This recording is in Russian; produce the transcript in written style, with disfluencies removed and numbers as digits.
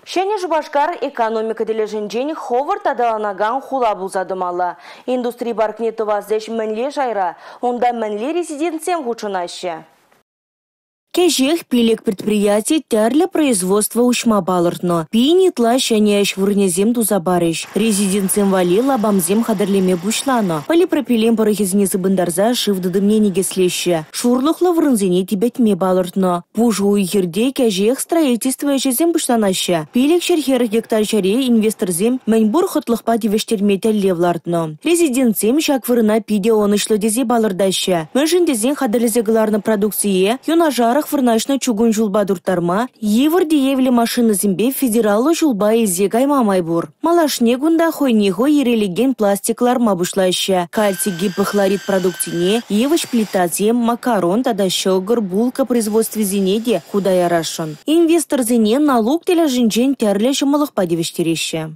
Шәне Жубашкар экономика дележінжен Ховард адаланаган хула бұлзадымалы. Индустрия баркне тываздеш мінле жайра, онда мінле резиденциям хучынашы. Кежех пилек предприятий тярле производства учма балыртно. Пинитла шаняш вурнезем тузабарыш. Резиденциям вали лабамзем хадарлеме бушлано. Полипропилен парахизнезы бындарза шивдыдымне негеслеще. Шурлыхлы врынзене тибетме балыртно. Пужу ихерде кежех строительство эшезем бушланаще. Пилек шерхер гектар шаре инвесторзем мәнбур хотлыхпа дивештерме тәллевлартно. Резиденциям шак вырына пиде онышлы дезе балырдаще. Мәжіндезен хадарлезе гларны продукция юнажарах фырнашна чугун жулба дуртарма, евр деевле машины зимбе федералы жулба изе каймамай бур. Малашне гунда хойнего ерелеген пластиклар мабушлаща. Кальций гипохлорид продуктине, евыч плитазем, макарон, тада щогр, булка производстве зенеде худая рашон. Инвестор зене налог теля жинжен тярле шамалых падевештереще.